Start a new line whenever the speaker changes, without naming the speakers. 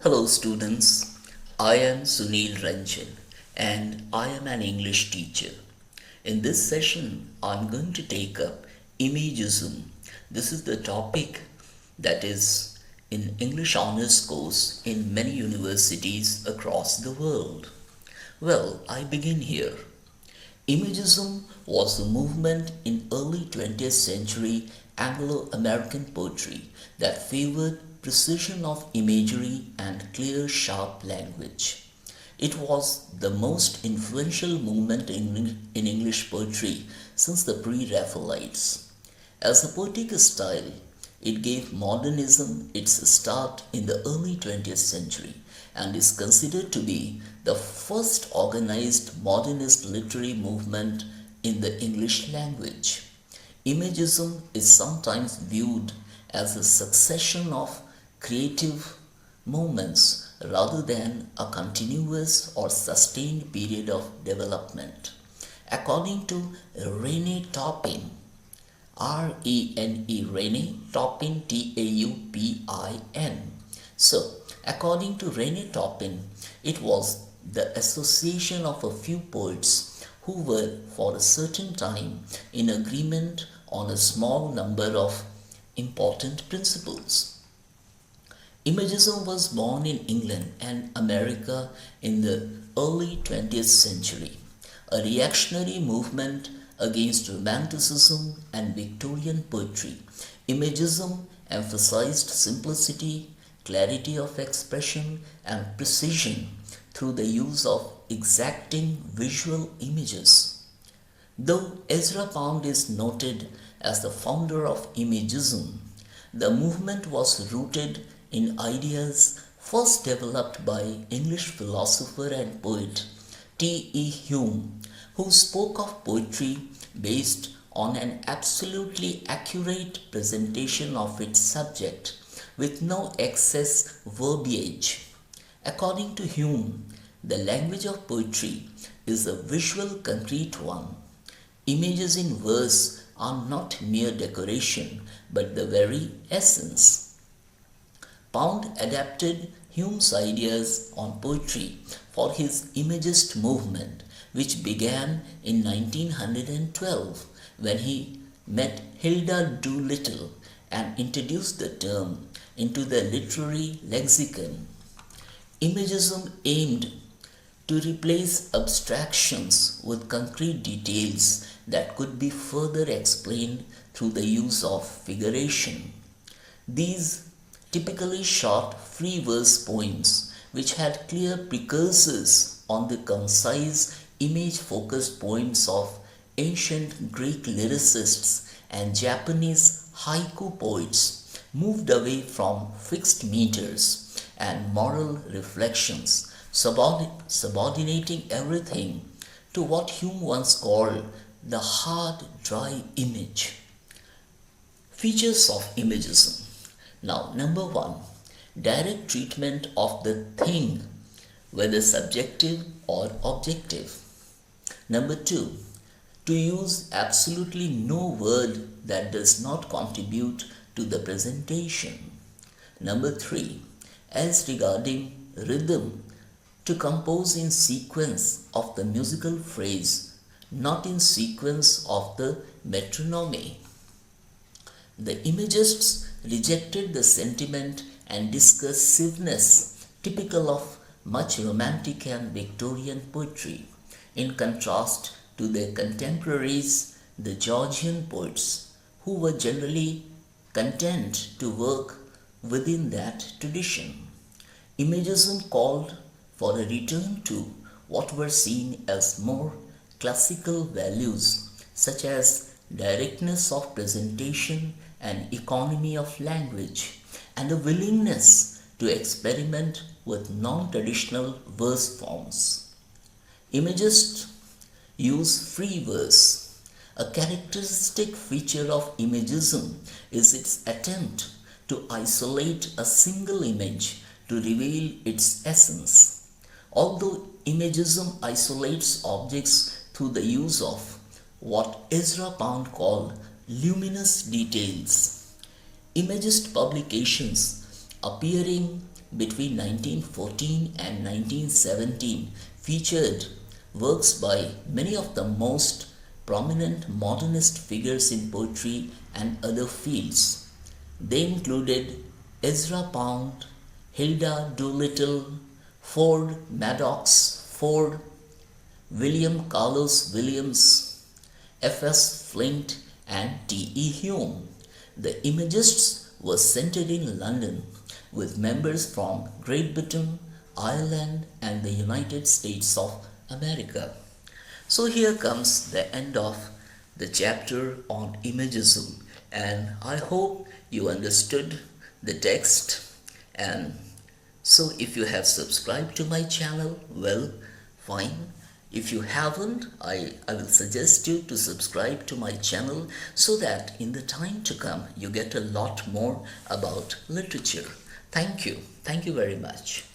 Hello students, I am Sunil Ranjan and I am an English teacher. In this session, I am going to take up Imagism. This is the topic that is in English Honours course in many universities across the world. Well, I begin here. Imagism was a movement in early 20th century Anglo-American poetry that favored precision of imagery and clear, sharp language. It was the most influential movement in English poetry since the pre-Raphaelites. As a poetic style, it gave modernism its start in the early 20th century and is considered to be the first organized modernist literary movement in the English language. Imagism is sometimes viewed as a succession of creative moments rather than a continuous or sustained period of development. According to Rene Taupin, R-E-N-E, Rene Taupin, T-A-U-P-I-N. So, according to Rene Taupin, it was the association of a few poets who were for a certain time in agreement on a small number of important principles. Imagism was born in England and America in the early 20th century, a reactionary movement against Romanticism and Victorian poetry. Imagism emphasized simplicity, clarity of expression, and precision through the use of exacting visual images. Though Ezra Pound is noted as the founder of Imagism, the movement was rooted in ideas first developed by English philosopher and poet T.E. Hume, who spoke of poetry based on an absolutely accurate presentation of its subject with no excess verbiage. According to Hume, the language of poetry is a visual, concrete one. Images in verse are not mere decoration but the very essence. Pound adapted Hume's ideas on poetry for his Imagist movement, which began in 1912 when he met Hilda Doolittle and introduced the term into the literary lexicon. Imagism aimed to replace abstractions with concrete details that could be further explained through the use of figuration. These typically short free verse poems which had clear precursors on the concise image-focused poems of ancient Greek lyricists and Japanese haiku poets moved away from fixed meters and moral reflections, subordinating everything to what Hume once called the hard, dry image. Features of Imagism. Now, number one, direct treatment of the thing, whether subjective or objective. Number two, to use absolutely no word that does not contribute to the presentation. Number three, as regarding rhythm, to compose in sequence of the musical phrase, not in sequence of the metronome. The Imagists rejected the sentiment and discursiveness typical of much Romantic and Victorian poetry, in contrast to their contemporaries, the Georgian poets, who were generally content to work within that tradition. Imagism called for a return to what were seen as more classical values, such as directness of presentation and economy of language, and a willingness to experiment with non-traditional verse forms. Imagists use free verse. A characteristic feature of Imagism is its attempt to isolate a single image to reveal its essence. Although Imagism isolates objects through the use of what Ezra Pound called luminous details, Imagist publications appearing between 1914 and 1917 featured works by many of the most prominent modernist figures in poetry and other fields. They included Ezra Pound, Hilda Doolittle, Ford Madox Ford, William Carlos Williams, F.S. Flint, and T.E. Hume. The Imagists were centered in London, with members from Great Britain, Ireland, and the United States of America. So here comes the end of the chapter on Imagism, and I hope you understood the text. And so if you have subscribed to my channel, well, fine. If you haven't, I will suggest you to subscribe to my channel so that in the time to come you get a lot more about literature. Thank you. Thank you very much.